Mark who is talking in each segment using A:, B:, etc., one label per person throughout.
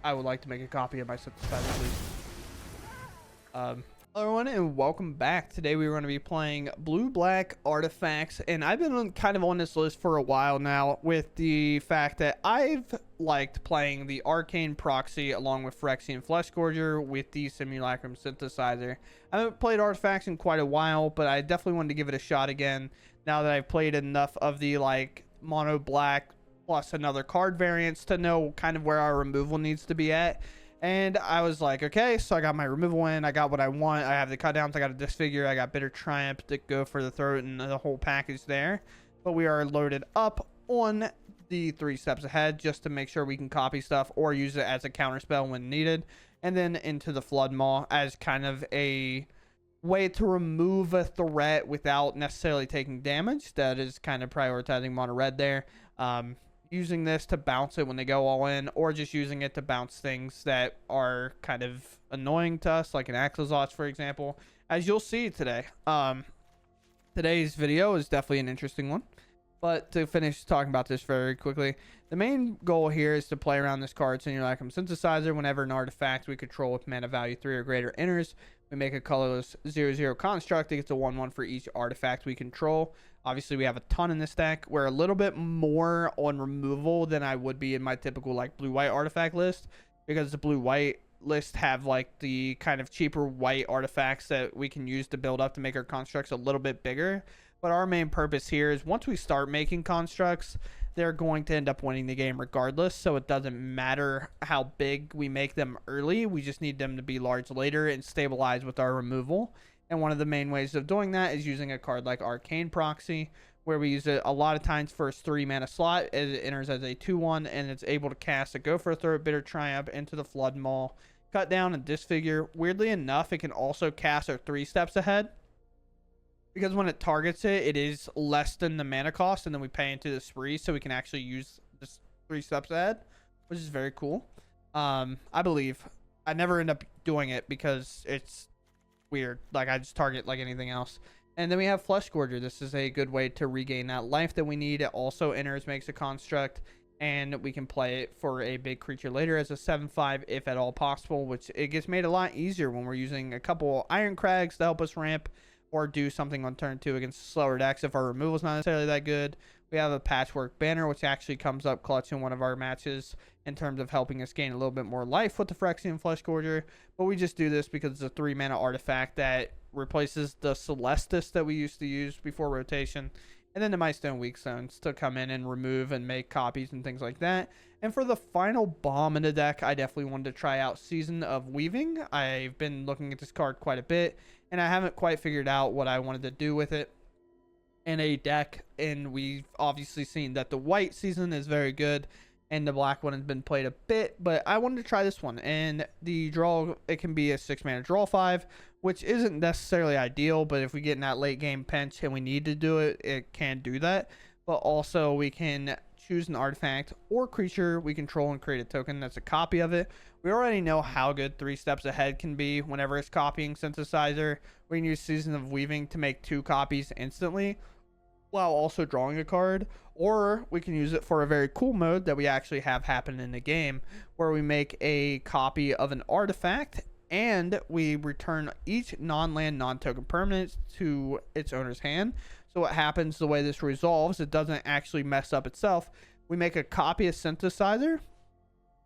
A: I would like to make a copy of my synthesizer, please. Hello everyone and welcome back. Today we are going to be playing blue-black artifacts, and I've been kind of on this list for a while now with the fact that I've liked playing the Arcane Proxy along with Phyrexian Fleshgorger with the Simulacrum Synthesizer. I haven't played artifacts in quite a while, but I definitely wanted to give it a shot again now that I've played enough of the like mono black plus another card variants to know kind of where our removal needs to be at. And I was like, okay, so I got my removal in, I got what I want, I have the cut downs, I got a Disfigure, I got Bitter Triumph to go for the throat and the whole package there. But we are loaded up on the 3 steps ahead just to make sure we can copy stuff or use it as a counter spell when needed. And then into the Flood Maw as kind of a way to remove a threat without necessarily taking damage. That is kind of prioritizing mono red there. Using this to bounce it when they go all in, or just using it to bounce things that are kind of annoying to us, like an Axelzots, for example, as you'll see today. Today's video is definitely an interesting one, but to finish talking about this very quickly, the main goal here is to play around this card Simulacrum Synthesizer. Whenever an artifact we control with mana value 3 or greater enters, we make a colorless 0/0 construct. It gets a 1/1 for each artifact we control. Obviously, we have a ton in this deck. We're a little bit more on removal than I would be in my typical like blue-white artifact list, because the blue-white list have like the kind of cheaper white artifacts that we can use to build up to make our constructs a little bit bigger. But our main purpose here is once we start making constructs, they're going to end up winning the game regardless. So it doesn't matter how big we make them early. We just need them to be large later and stabilize with our removal. And one of the main ways of doing that is using a card like Arcane Proxy, where we use it a lot of times first 3 mana slot as it enters as a 2/1, and it's able to cast a Go for a Throat, Bitter Triumph into the Flood Maw, Cut Down, and Disfigure. Weirdly enough, it can also cast our 3 steps ahead, because when it targets it, it is less than the mana cost, and then we pay into the spree, so we can actually use this 3 steps ahead, which is very cool. I believe I never end up doing it because it's weird, like I just target like anything else. And then we have Fleshgorger. This is a good way to regain that life that we need. It also enters, makes a construct, and we can play it for a big creature later as a 7/5 if at all possible, which it gets made a lot easier when we're using a couple Irencrags to help us ramp or do something on turn 2 against slower decks if our removal is not necessarily that good. We have a Patchwork Banner, which actually comes up clutch in one of our matches in terms of helping us gain a little bit more life with the Phyrexian Fleshgorger. But we just do this because it's a 3 mana artifact that replaces the Celestis that we used to use before rotation. And then the Mightstone and Weakstones to come in and remove and make copies and things like that. And for the final bomb in the deck, I definitely wanted to try out Season of Weaving. I've been looking at this card quite a bit, and I haven't quite figured out what I wanted to do with it in a deck. And we've obviously seen that the white season is very good and the black one has been played a bit, but I wanted to try this one. And the draw, it can be a 6 mana draw 5, which isn't necessarily ideal, but if we get in that late game pinch and we need to do it, it can do that. But also we can choose an artifact or creature we control and create a token that's a copy of it. We already know how good 3 steps ahead can be whenever it's copying Synthesizer. We can use Season of Weaving to make 2 copies instantly while also drawing a card, or we can use it for a very cool mode that we actually have happen in the game, where we make a copy of an artifact and we return each non-land, non-token permanent to its owner's hand. So what happens, the way this resolves, it doesn't actually mess up itself. We make a copy of Synthesizer.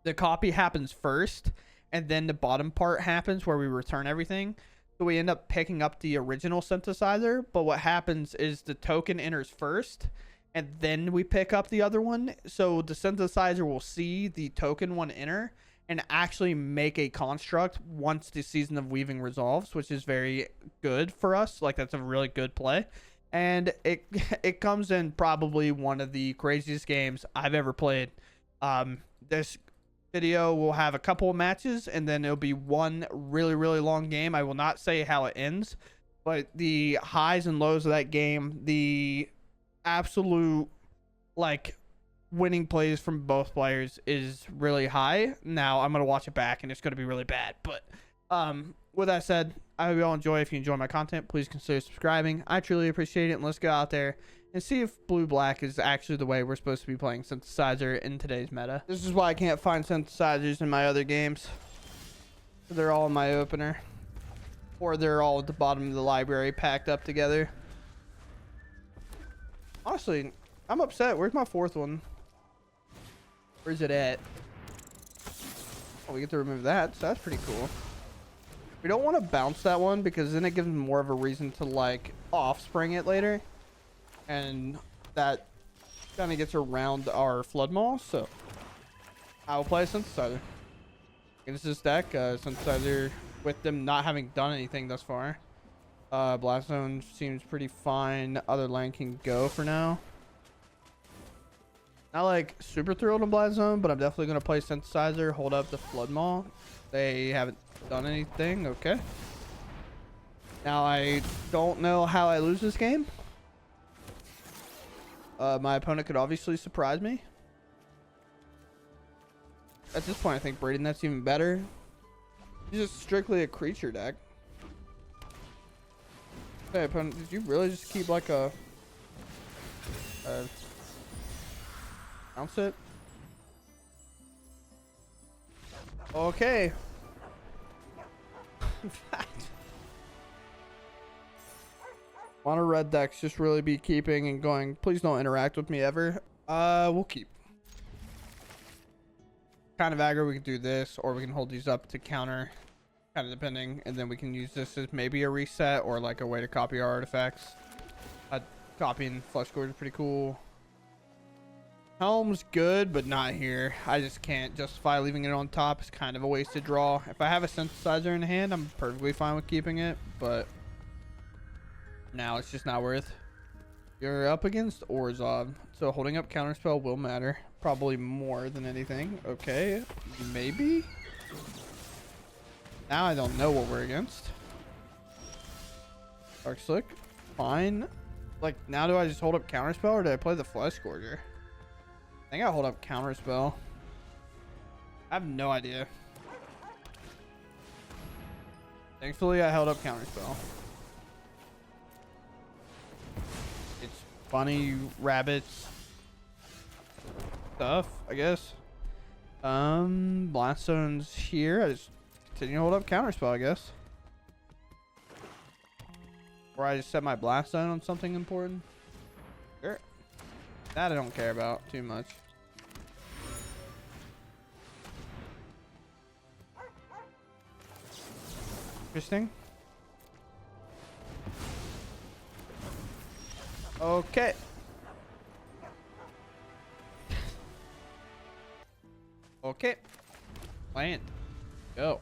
A: The copy happens first, and then the bottom part happens where we return everything. So we end up picking up the original Synthesizer, but what happens is the token enters first, and then we pick up the other one. So the Synthesizer will see the token one enter and actually make a construct once the Season of Weaving resolves, which is very good for us. Like, that's a really good play. And it comes in probably one of the craziest games I've ever played. This video will have a couple of matches, and then it'll be one really, really long game. I will not say how it ends, but the highs and lows of that game, the absolute like winning plays from both players is really high. Now I'm gonna watch it back and it's gonna be really bad, but with that said, I hope you all enjoy. If you enjoy my content, please consider subscribing. I truly appreciate it, and let's go out there and see if blue-black is actually the way we're supposed to be playing Synthesizer in today's meta. This is why I can't find Synthesizers in my other games. They're all in my opener. Or they're all at the bottom of the library packed up together. Honestly, I'm upset. Where's my fourth one? Where's it at? Oh, we get to remove that, so that's pretty cool. We don't want to bounce that one because then it gives more of a reason to like offspring it later. And that kind of gets around our flood maul, so I will play a Synthesizer. Against this deck, Synthesizer with them not having done anything thus far. Blast Zone seems pretty fine. Other land can go for now. Not like super thrilled on Blast Zone, but I'm definitely going to play Synthesizer, hold up the Flood Maul. They haven't done anything. Okay. Now I don't know how I lose this game. My opponent could obviously surprise me. At this point, I think Braided Net's even better. He's just strictly a creature deck. Hey, opponent, did you really just keep like a bounce it? Okay. In fact, mono red decks just really be keeping and going. Please don't interact with me ever. We'll keep. Kind of aggro, we can do this, or we can hold these up to counter, kind of depending, and then we can use this as maybe a reset or like a way to copy our artifacts. Copying Fleshgorger is pretty cool. Helm's good, but not here. I just can't justify leaving it on top. It's kind of a wasted draw. If I have a Synthesizer in hand, I'm perfectly fine with keeping it, but now it's just not worth. You're up against Orzhov, so holding up counterspell will matter. Probably more than anything. Okay, maybe. Now I don't know what we're against. Darkslick, fine. Like, now do I just hold up counterspell or do I play the Fleshgorger? I think I hold up counterspell. I have no idea. Thankfully, I held up counterspell. It's bunny, rabbits, stuff, I guess. Blaststone's here. I just continue to hold up counterspell, I guess. Or I just set my Blaststone on something important. Sure. That I don't care about too much. Interesting. Okay. Okay. Land. Go.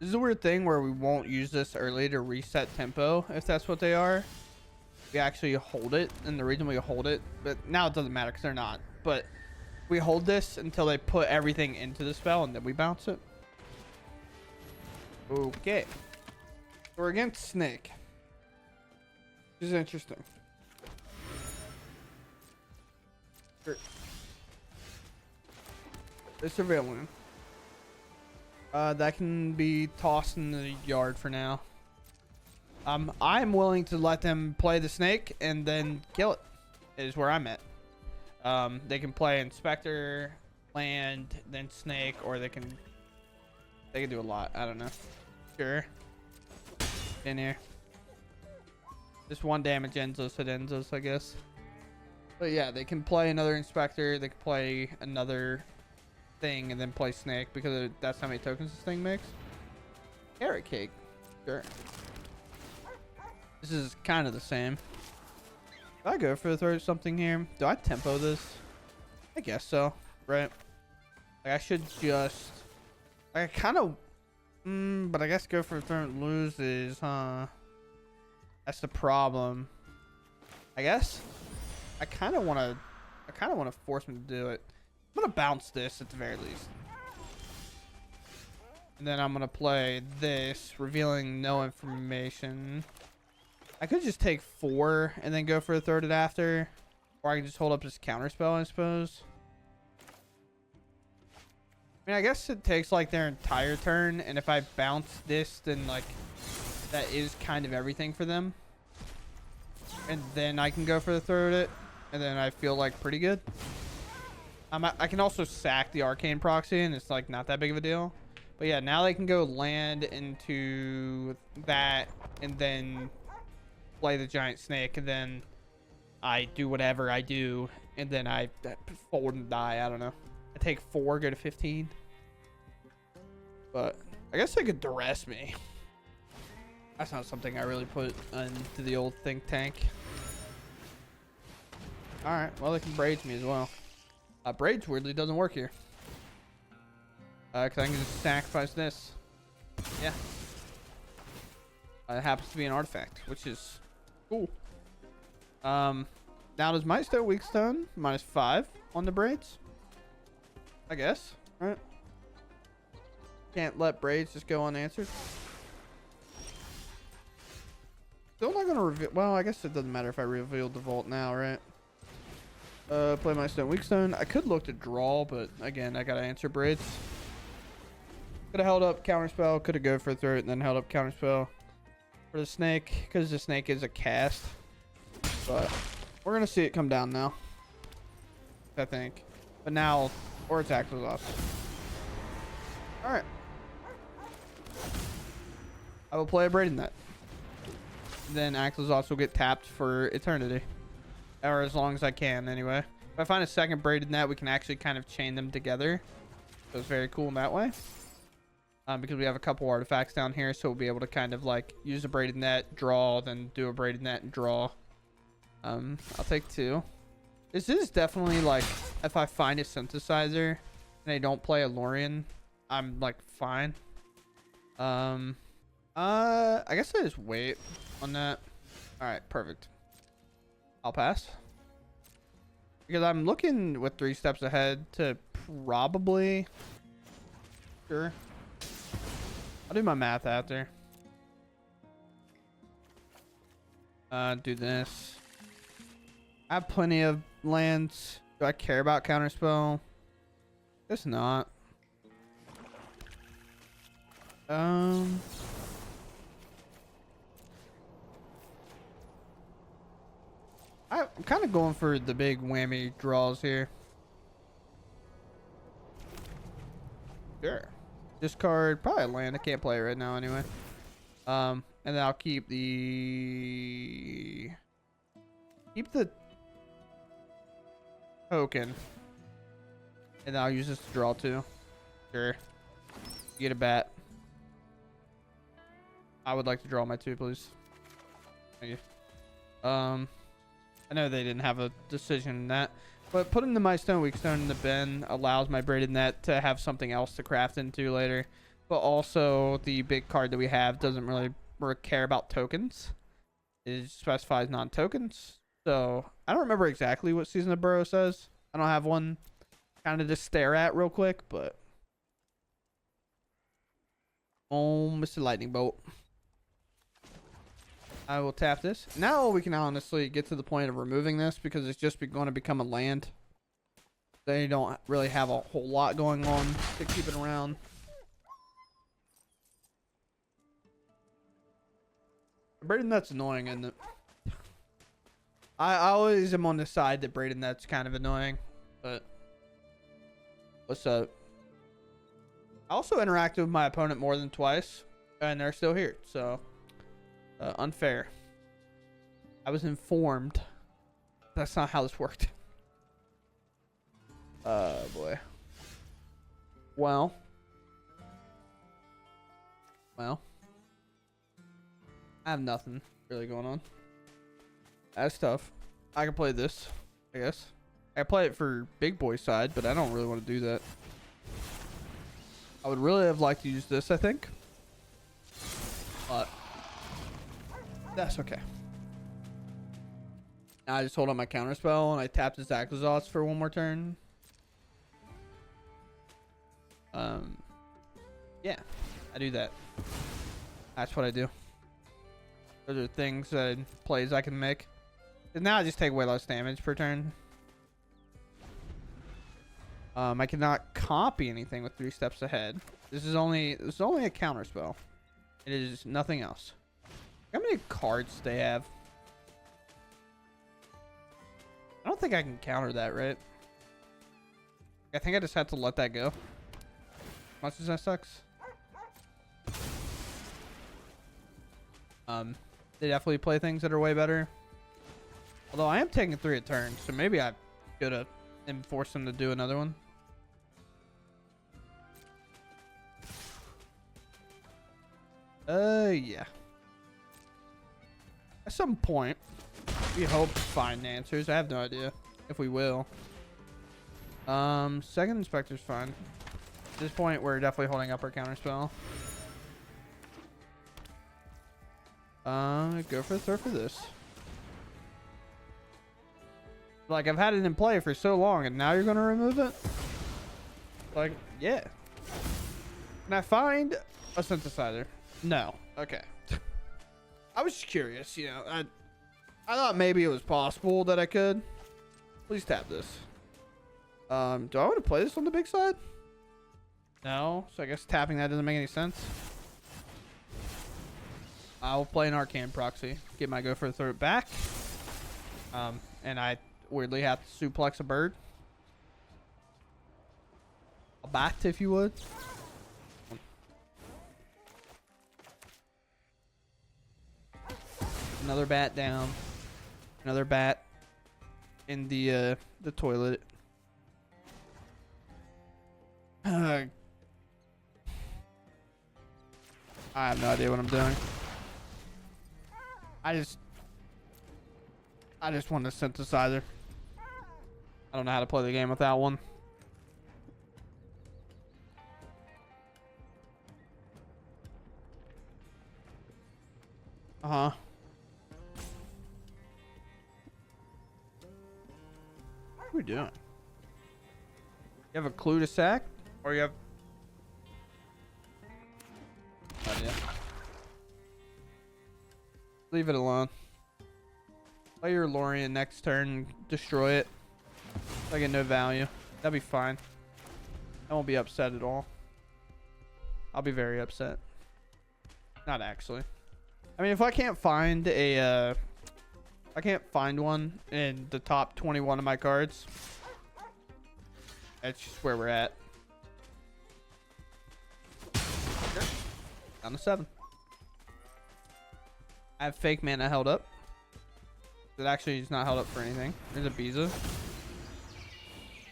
A: This is a weird thing where we won't use this early to reset tempo, if that's what they are. We actually hold it, and the reason we hold it, but now it doesn't matter because they're not. But we hold this until they put everything into the spell, and then we bounce it. Okay. We're against Snake. This is interesting. Sure. It's surveilling. That can be tossed in the yard for now. I'm willing to let them play the Snake and then kill it. Is where I'm at. They can play Inspector, Land, then Snake, or they can do a lot. I don't know. Sure. In here. Just one damage ends us, it ends us, I guess. But yeah, they can play another Inspector, they can play another thing, and then play Snake, because that's how many tokens this thing makes. Carrot cake. Sure. This is kind of the same. Do I go for the throw something here? Do I tempo this? I guess so. Right. Like I should just... I kind of... but I guess go for the throw and loses, huh? That's the problem. I guess I kind of want to force him to do it. I'm gonna bounce this at the very least, and then I'm gonna play this, revealing no information. I could just take 4 and then go for a third it after, or I can just hold up this counterspell, I suppose. I mean, I guess it takes like their entire turn, and if I bounce this, then like that is kind of everything for them. and then I can go for the throw at it, and then I feel like pretty good. I can also sack the Arcane Proxy, and it's like not that big of a deal. But yeah, now they can go land into that, and then play the giant snake, and then I do whatever I do, and then I fold and die. I don't know. I take 4, go to 15. But I guess they could duress me. That's not something I really put into the old think tank. Alright, well, they can braids me as well. Braids weirdly doesn't work here. Because I can just sacrifice this. Yeah. It happens to be an artifact, which is cool. Now does Mightstone Weakstone -5 on the braids? I guess, right? Can't let braids just go unanswered. Still not gonna reveal. Well, I guess it doesn't matter if I revealed the vault now, right? Play Mightstone Weakstone. I could look to draw, but again, I gotta answer braids. Could have held up counterspell. Could have go for a throat and then held up counterspell for the snake, because the snake is a cast. But we're gonna see it come down now, I think. But now, or attack was off. All right. I will play a Braided Net. Then Axlezots will get tapped for eternity. Or as long as I can, anyway. If I find a second Braided Net, we can actually kind of chain them together. So it's very cool in that way. Because we have a couple artifacts down here, so we'll be able to kind of like use a Braided Net, draw, then do a Braided Net and draw. I'll take 2. This is definitely like, if I find a synthesizer and I don't play a Lorien, I'm like fine. I guess I just wait on that. All right, perfect. I'll pass, because I'm looking with 3 steps ahead to probably, sure, I'll do my math after. Do this. I have plenty of lands. Do I care about counterspell? Guess not. I'm kind of going for the big whammy draws here. Sure. Discard probably a land. I can't play it right now anyway. And then I'll keep the token, and then I'll use this to draw 2. Sure. Get a bat. I would like to draw my 2, please. Thank you. I know they didn't have a decision in that, but putting the Mightstone Weakstone in the bin allows my Braided Net to have something else to craft into later. But also, the big card that we have doesn't really care about tokens. It specifies non-tokens. So, I don't remember exactly what Season of Burrow says. I don't have one kind of to stare at real quick, but... Oh, Mr. Lightning Bolt. I will tap this. Now we can honestly get to the point of removing this, because it's just going to become a land. They don't really have a whole lot going on to keep it around. Braided Net's annoying, isn't it? I always am on the side that Braided Net's kind of annoying, but what's up? I also interacted with my opponent more than twice, and they're still here, so unfair. I was informed. That's not how this worked. Boy. Well. I have nothing really going on. That's tough. I can play this, I guess. I play it for big boy side, but I don't really want to do that. I would really have liked to use this, I think. But that's okay. Now I just hold on my counterspell and I tap this Axlezots for 1 more turn. Yeah, I do that. That's what I do. Those are things that plays I can make. And now I just take way less damage per turn. I cannot copy anything with 3 steps ahead. This is only a counter spell. It is nothing else. How many cards they have? don't think I can counter that, right? I think I just have to let that go. Much as that sucks. They definitely play things that are way better. Although I am taking 3 a turn, so maybe I could have forced them to do another one. Yeah. At some point, we hope to find answers. I have no idea if we will. Second Inspector's fine. At this point, we're definitely holding up our counterspell. Go for the third for this. Like, I've had it in play for so long, and now you're gonna remove it? Like, yeah. Can I find a synthesizer? No. Okay. I was just curious, you know. I thought maybe it was possible that I could. Please tap this. Do I want to play this on the big side? No. So I guess tapping that doesn't make any sense. I'll play an Arcane Proxy. Get my go for the third back. And I weirdly have to suplex a bird. A bat, if you would. Another bat down. Another bat in the toilet. I have no idea what I'm doing. I just want a synthesizer. I don't know how to play the game without one. Uh-huh. What are we doing? You have a clue to sack? Or you have... No idea. Leave it alone. Play your Lorien next turn. Destroy it. I get no value. That'll be fine. I won't be upset at all. I'll be very upset. Not actually. I mean, if I can't find a... I can't find one in the top 21 of my cards. That's just where we're at. Okay. Down to 7. I have fake mana held up. It actually is not held up for anything. There's a Biza.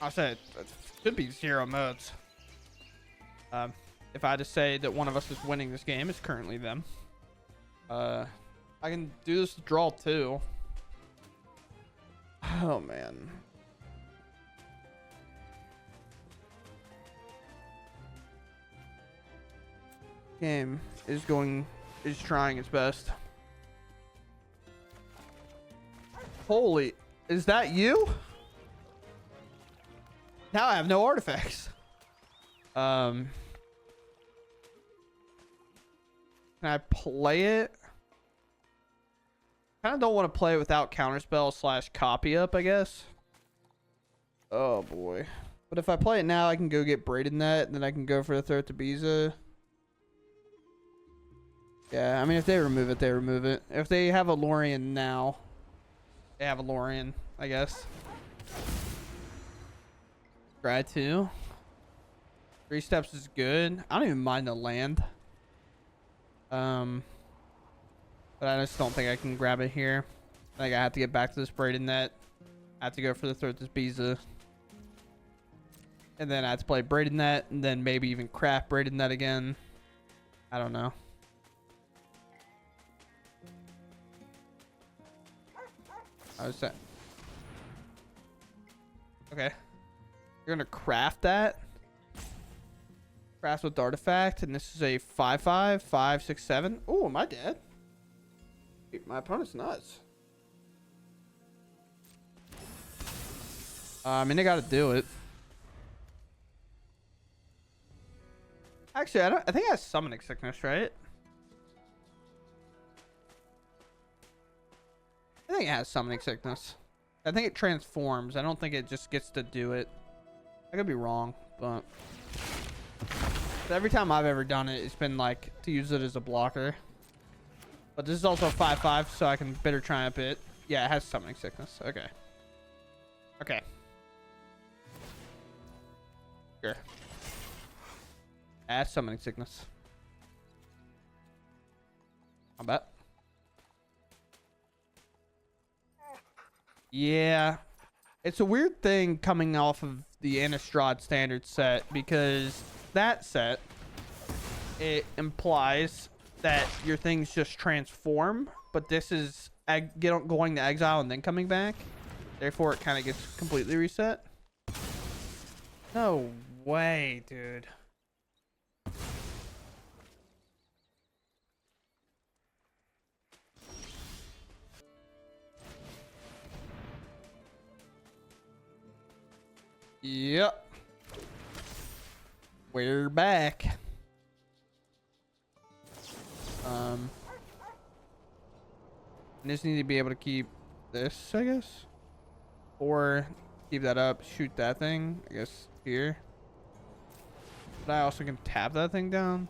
A: I said it should be 0 modes. If I had to say that one of us is winning this game, it's currently them. I can do this draw too. Oh man. Game is trying its best. Holy, is that you? Now I have no artifacts. Can I play it? Kind of don't want to play it without counterspell / copy up, I guess. Oh boy. But if I play it now, I can go get Braided Net, and then I can go for the third to Biza. Yeah, I mean, if they remove it, they remove it. If they have a Lorien now, they have a Lorien, I guess. Try to. 3 steps is good. I don't even mind the land. But I just don't think I can grab it here. I think I have to get back to this Braided Net. I have to go for the third this Biza. And then I have to play Braided Net, and then maybe even craft Braided Net again. I don't know. I was that. Okay. You're gonna craft that. Craft with artifact, and this is a 5/5, 5, 6, 7. Oh, am I dead? My opponent's nuts. I mean, they gotta do it. Actually, I think I have summoning sickness, right? I think it has summoning sickness. I think it transforms. I don't think it just gets to do it. I could be wrong, but every time I've ever done it, it's been like to use it as a blocker. But this is also 5/5, so I can Bitter Triumph it. Yeah, it has summoning sickness. Okay. Okay. Sure. That's summoning sickness. I bet. Yeah. It's a weird thing coming off of the Innistrad standard set, because that set, it implies that your things just transform, but this is going to exile and then coming back. Therefore, it kind of gets completely reset. No way, dude. Yep. We're back. I just need to be able to keep this, I guess. Or keep that up, shoot that thing, I guess, here. But I also can tap that thing down.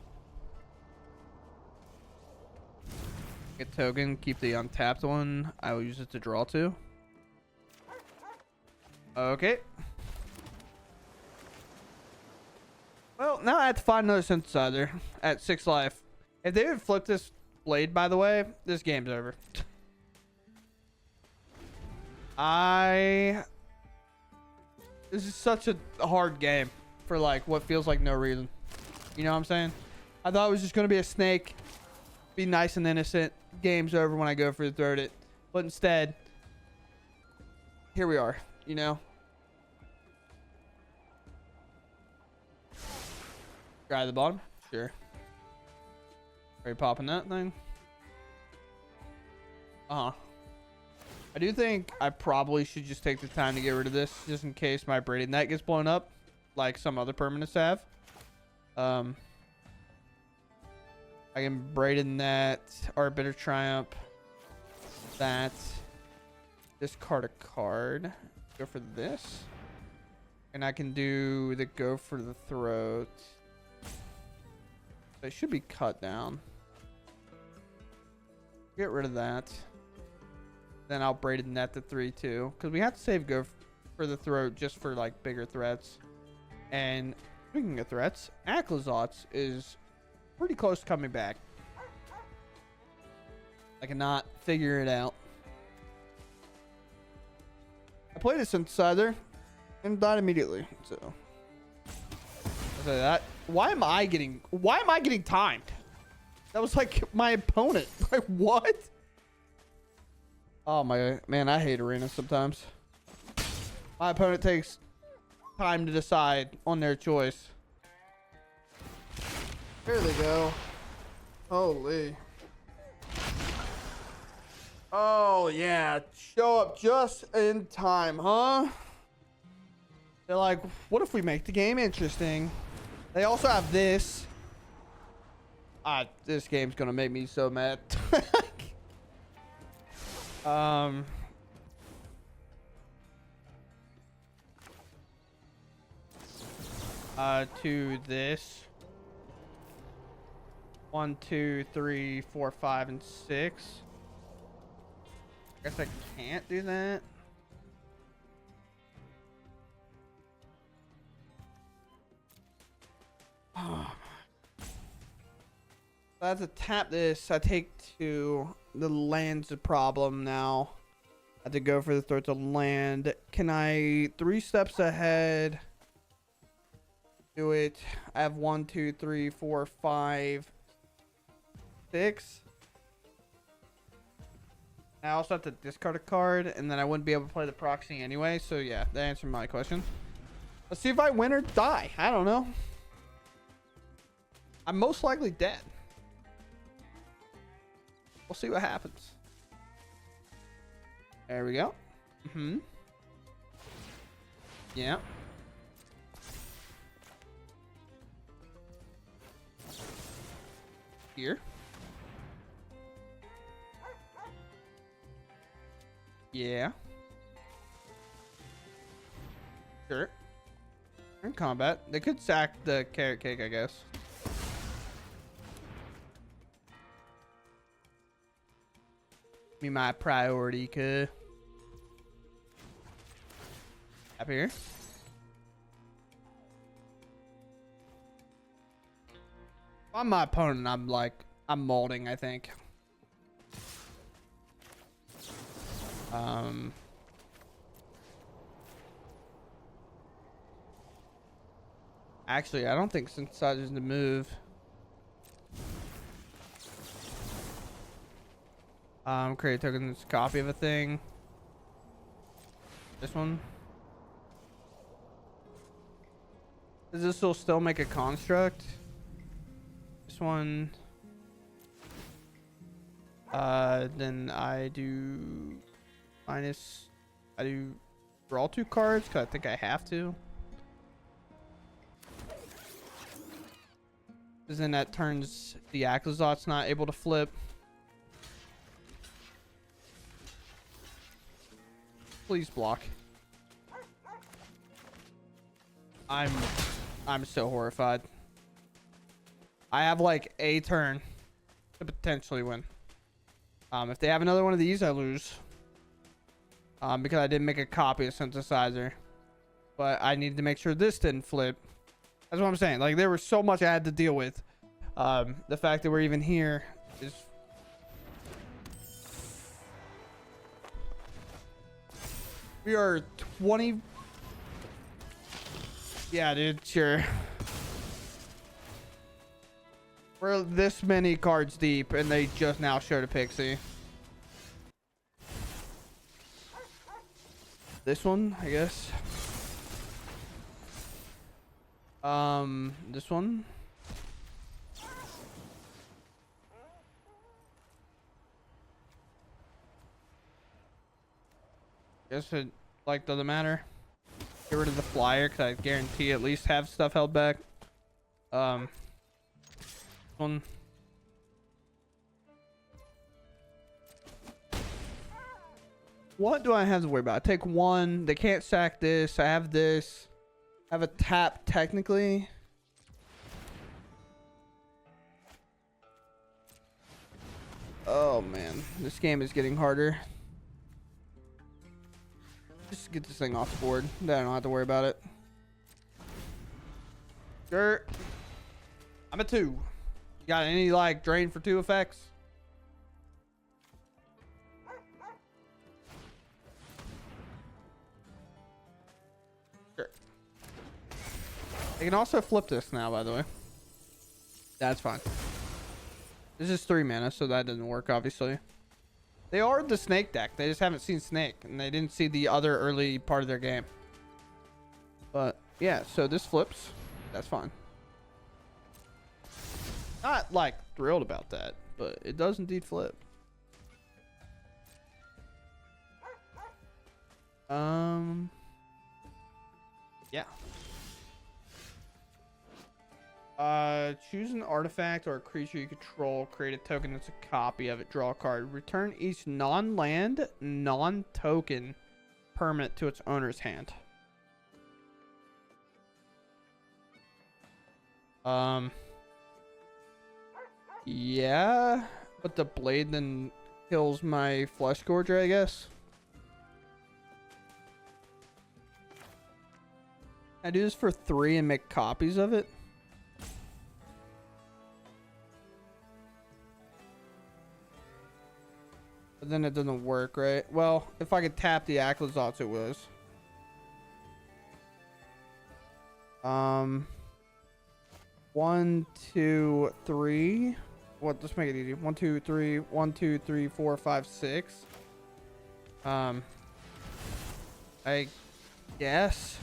A: Get token, keep the untapped one. I will use it to draw to. Okay. Well, now I have to find another synthesizer at 6 life. If they would flip this blade, by the way, this game's over. This is such a hard game for like what feels like no reason. You know what I'm saying? I thought it was just gonna be a snake, be nice and innocent. Game's over when I go for the throat it, but instead, here we are. You know. Guy at the bottom, sure. Are you popping that thing? I do think I probably should just take the time to get rid of this, just in case my Braided Net gets blown up, like some other permanents have. I can Braided Net, or Bitter Triumph. That. Discard a card. Go for this. And I can do the go for the throat. They should be cut down. Get rid of that. Then I'll Braided Net to 3-2. Because we have to save go for the throat just for like bigger threats. And speaking of threats, Acklazotz is pretty close to coming back. I cannot figure it out. I played a synthesizer and died immediately. So I'll say that. Why am I getting timed? That was like my opponent. Like what? Oh my man, I hate arenas sometimes. My opponent takes time to decide on their choice. There they go. Holy. Oh yeah, show up just in time, huh? They're like, what if we make the game interesting? They also have this. This game's gonna make me so mad. To this. 1, 2, 3, 4, 5, and 6. I guess I can't do that. Oh. I have to tap this. I take 2. The land's a problem now. I have to go for the throat to land. Can I 3 steps ahead? Do it. I have 1, 2, 3, 4, 5, 6. I also have to discard a card, and then I wouldn't be able to play the proxy anyway. So yeah, that answered my question. Let's see if I win or die. I don't know. I'm most likely dead. We'll see what happens. There we go. Yeah. Here. Yeah. Sure. In combat. They could sack the carrot cake, I guess. Be my priority, cuz. up here. On my opponent, I'm molding, I think. Actually, I don't think Synthesizer's the move. Create a token that's a copy of a thing. This one. Does this will still make a construct? This one. Then I do minus. I do draw 2 cards because I think I have to. Because then that turns the Aclazot's not able to flip. Please block. I'm so horrified. I have like a turn to potentially win. If they have another one of these, I lose. Because I didn't make a copy of Synthesizer. But I needed to make sure this didn't flip. That's what I'm saying. Like, there was so much I had to deal with. The fact that we're even here is... We are 20... Yeah, dude, sure. We're this many cards deep, and they just now showed a Pixie. This one, I guess. This one. Guess it, like, doesn't matter. Get rid of the flyer, because I guarantee at least have stuff held back. One. What do I have to worry about? I take one. They can't sack this. I have this. I have a tap, technically. Oh, man. This game is getting harder. Just get this thing off the board. Then I don't have to worry about it. Sure. I'm a 2. You got any, like, drain for 2 effects? Sure. They can also flip this now, by the way. That's fine. This is 3 mana, so that doesn't work, obviously. They are the Snake deck. They just haven't seen Snake, and they didn't see the other early part of their game. But, yeah, so this flips. That's fine. Not, like, thrilled about that, but it does indeed flip. Yeah. Choose an artifact or a creature you control. Create a token that's a copy of it. Draw a card. Return each non-land, non-token permanent to its owner's hand. Yeah, but the blade then kills my Fleshgorger, I guess. I do this for 3 and make copies of it. But then it doesn't work, right? Well, if I could tap the Aclazots, it was. 1, 2, 3. What? Let's make it easy. 1, 2, 3. 1, 2, 3, 4, 5, 6. I guess.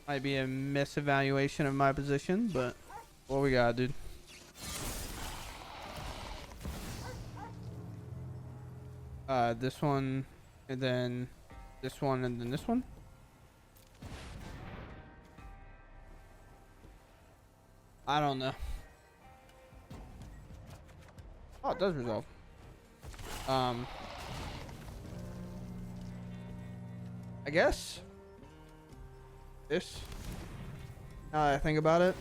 A: Might be a misevaluation of my position, but what we got, dude? This one, and then this one, and then this one. I don't know. Oh, it does resolve. I guess this. Now that I think about it.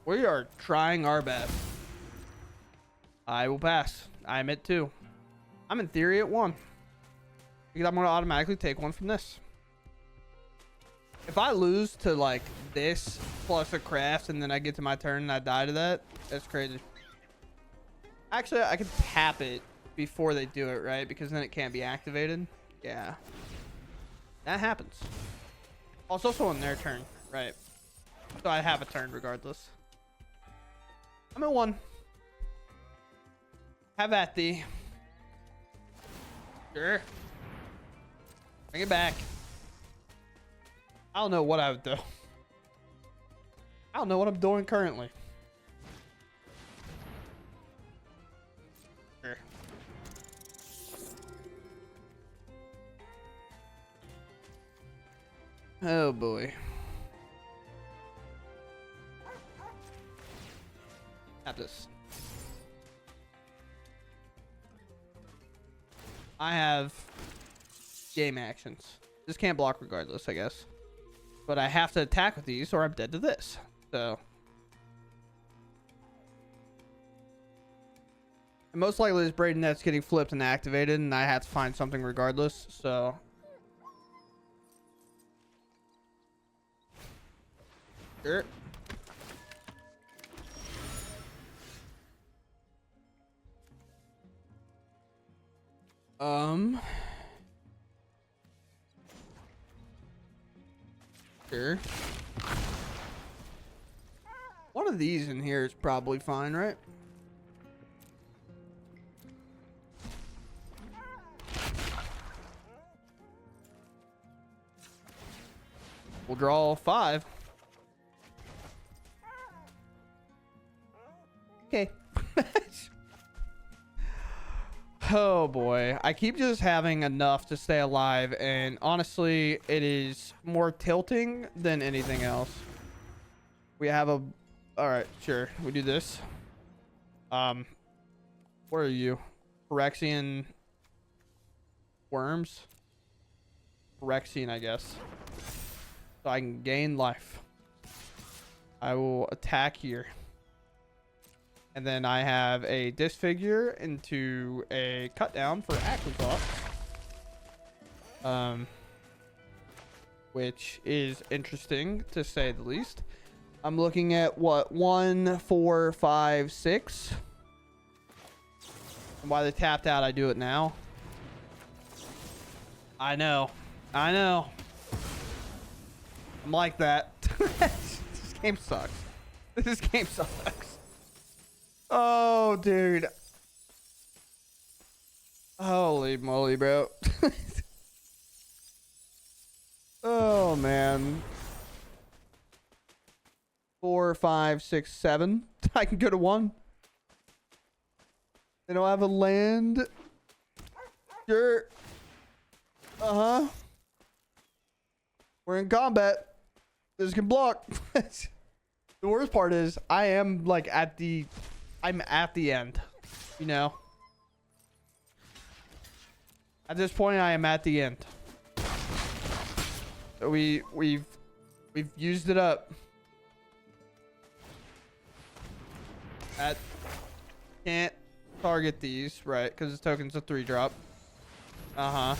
A: We are trying our best. I will pass. I'm at 2. I'm in theory at 1. Because I'm going to automatically take 1 from this. If I lose to like this plus a craft and then I get to my turn and I die to that, that's crazy. Actually, I could tap it before they do it, right? Because then it can't be activated. Yeah. That happens. Oh, it's also on their turn, right? So I have a turn regardless. I'm at 1. Have at thee. Sure. Bring it back. I don't know what I would do. I don't know what I'm doing currently. Sure. Oh boy. Tap this. I have game actions. This can't block regardless, I guess. But I have to attack with these or I'm dead to this. So. And most likely this Braided Net's getting flipped and activated and I have to find something regardless. So. Sure. Sure. One of these in here is probably fine, right? We'll draw 5. Okay. Oh boy, I keep just having enough to stay alive, and honestly it is more tilting than anything else. We have a all right, sure, we do this. Where are you? Phyrexian worms? Phyrexian, I guess, so I can gain life. I will attack here. And then I have a Disfigure into a cut down for Aquasoft. Which is interesting to say the least. I'm looking at what, 1, 4, 5, 6. And while they tapped out, I do it now. I know. I know. I'm like that. This game sucks. This game sucks. Oh, dude. Holy moly, bro. Oh, man. 4, 5, 6, 7. I can go to 1. They don't have a land. Sure. Uh-huh. We're in combat. This can block. The worst part is I am like I'm at the end, you know. At this point, I am at the end. So we've used it up. That can't target these, right? Because this token's a 3-drop. Uh-huh.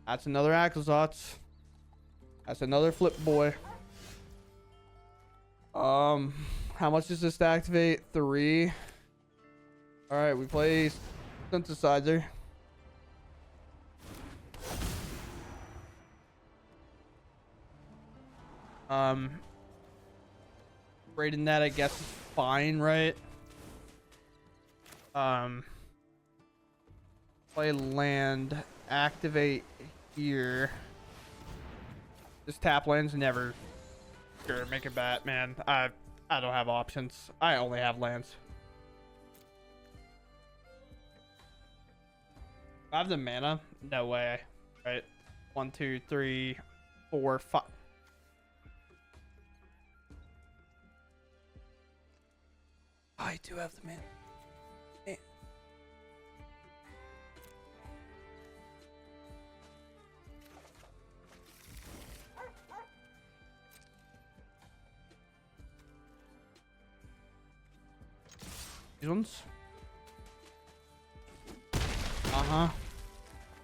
A: That's another Aquasoft. That's another flip boy. How much does this to activate? 3. All right, we play Synthesizer. Braided Net, I guess, is fine, right? Play land, activate here. This tap land's never. Sure, make a bat, man. I don't have options. I only have lands. I have the mana? No way. Right. 1, 2, 3, 4, 5. I do have the mana. Eh. These ones.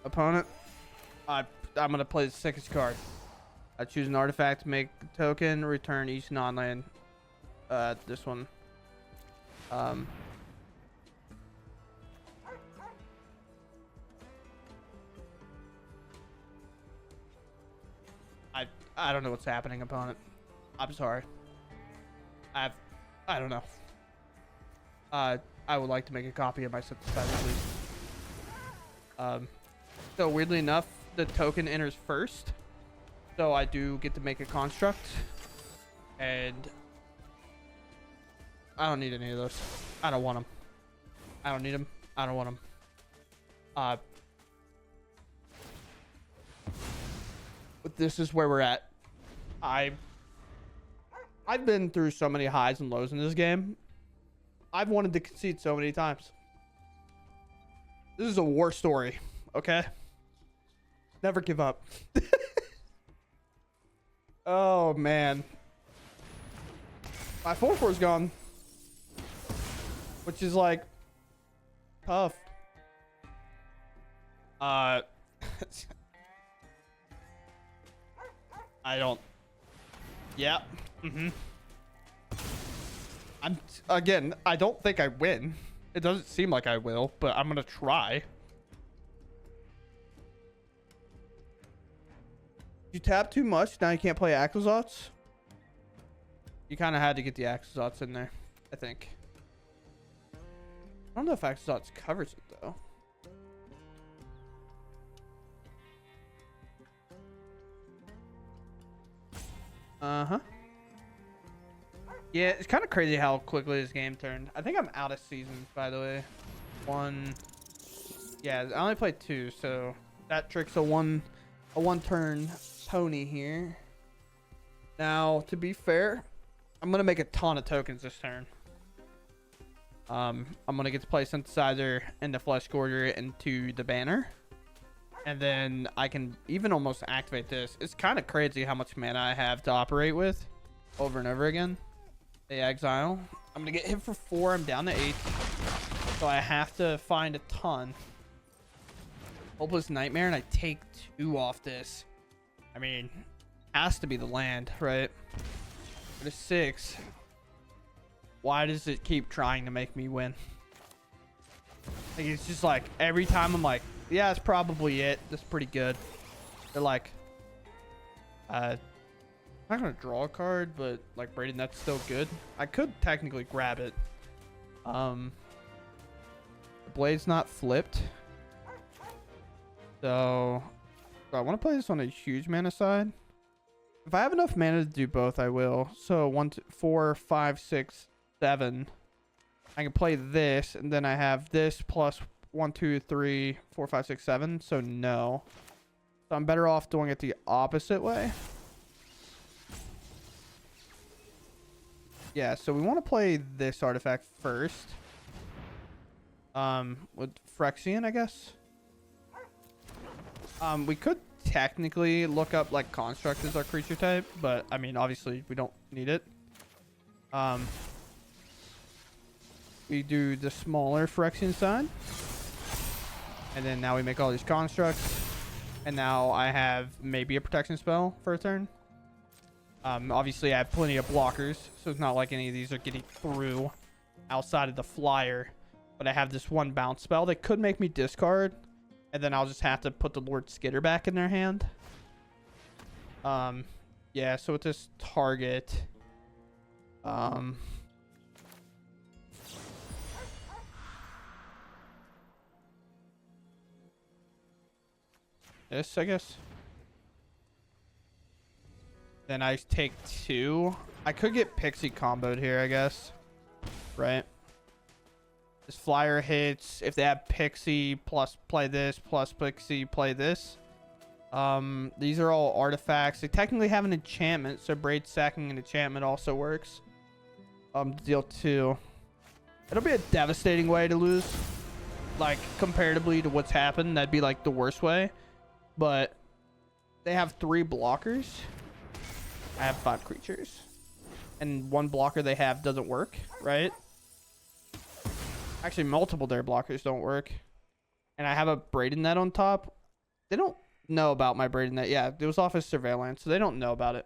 A: Opponent. I'm gonna play the sickest card. I choose an artifact, make a token, return each non-land. This one. I don't know what's happening, opponent. I'm sorry. I don't know. I would like to make a copy of my synthesizer, please. So weirdly enough, the token enters first. So I do get to make a construct. And I don't need any of those. I don't want them. I don't need them. I don't want them. But this is where we're at. I've been through so many highs and lows in this game. I've wanted to concede so many times. This is a war story, okay? Never give up. Oh, man. My 4/4 is gone. Which is, like, tough. I don't... Yeah. Again, I don't think I win. It doesn't seem like I will, but I'm gonna try. You tap too much, now you can't play Axozots. You kind of had to get the Axozots in there, I think. I don't know if Axozots covers it, though. Yeah, it's kind of crazy how quickly this game turned. I think I'm out of seasons, by the way. Yeah, I only played 2, so that trick's a one turn pony here. Now, to be fair, I'm gonna make a ton of tokens this turn. I'm gonna get to play Synthesizer and the Fleshgorger into the banner. And then I can even almost activate this. It's kind of crazy how much mana I have to operate with over and over again. They exile. I'm going to get hit for 4. I'm down to 8. So I have to find a ton. Hopeless Nightmare, and I take 2 off this. I mean, has to be the land, right? Go to 6. Why does it keep trying to make me win? Like, it's just like every time I'm like, yeah, that's probably it. That's pretty good. They're like, I'm not gonna draw a card, but like Braided Net's still good. I could technically grab it. The blade's not flipped, so I want to play this on a huge mana side. If I have enough mana to do both, I will. So 1, 2, 4, 5, 6, 7. I can play this, and then I have this plus 1, 2, 3, 4, 5, 6, 7. So no. So I'm better off doing it the opposite way. Yeah, so we want to play this artifact first. With Phyrexian, I guess. We could technically look up like construct as our creature type, but I mean, obviously we don't need it. We do the smaller Phyrexian side. And then now we make all these constructs. And now I have maybe a protection spell for a turn. Obviously I have plenty of blockers, so it's not like any of these are getting through outside of the flyer. But I have this one bounce spell that could make me discard. And then I'll just have to put the Lord Skitter back in their hand. Yeah, so with this target... this, I guess. Then I take 2. I could get Pixie comboed here, I guess. Right? This flyer hits. If they have Pixie plus play this, plus Pixie play this. These are all artifacts. They technically have an enchantment, so Braid sacking an enchantment also works. Deal 2. It'll be a devastating way to lose. Like, comparatively to what's happened, that'd be like the worst way. But they have 3 blockers. I have 5 creatures. And one blocker they have doesn't work, right? Actually, multiple their blockers don't work. and I have a Braided Net on top. They don't know about my Braided Net. Yeah, it was off as surveillance, so they don't know about it.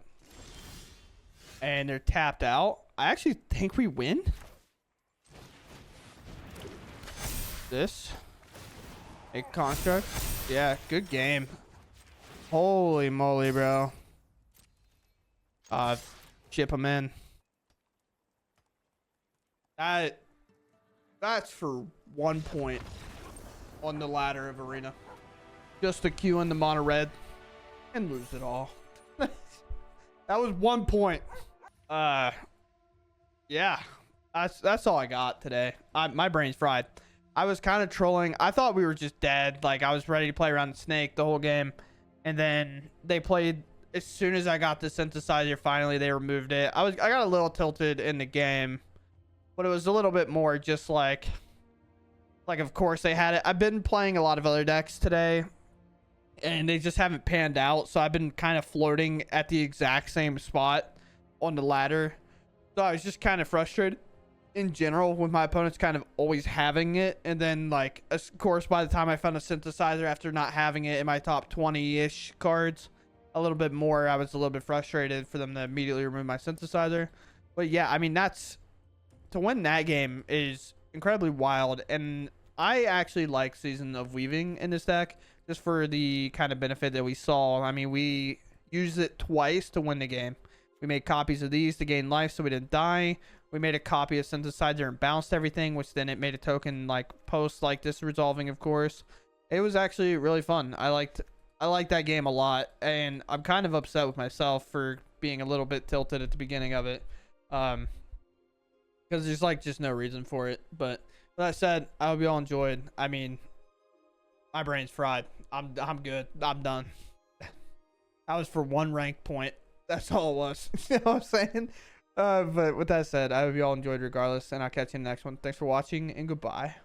A: And they're tapped out. I actually think we win. This. A construct. Yeah, good game. Holy moly, bro. Ship them in. That's for 1 point on the ladder of arena. Just to queue in the mono red and lose it all. That was 1 point. Yeah, that's all I got today. My brain's fried. I was kind of trolling. I thought we were just dead. Like, I was ready to play around the snake the whole game. And then they played, as soon as I got the synthesizer, finally they removed it. I got a little tilted in the game, but it was a little bit more just like of course they had it. I've been playing a lot of other decks today, and they just haven't panned out. So I've been kind of floating at the exact same spot on the ladder. So I was just kind of frustrated in general with my opponents kind of always having it. And then, like, of course, by the time I found a synthesizer after not having it in my top 20-ish cards, a little bit more, I was a little bit frustrated for them to immediately remove my synthesizer. But yeah, I mean, to win that game is incredibly wild. And I actually like Season of Weaving in this deck, just for the kind of benefit that we saw. I mean, we used it twice to win the game. We made copies of these to gain life so we didn't die. We made a copy of synthesizer and bounced everything, which then it made a token like post like this resolving, of course. It was actually really fun. I liked that game a lot, and I'm kind of upset with myself for being a little bit tilted at the beginning of it. Because there's like just no reason for it. But with that said, I hope you all enjoyed. I mean, my brain's fried. I'm good. I'm done. That was for 1 rank point. That's all it was. You know what I'm saying? But with that said, I hope you all enjoyed regardless, and I'll catch you in the next one. Thanks for watching, and goodbye.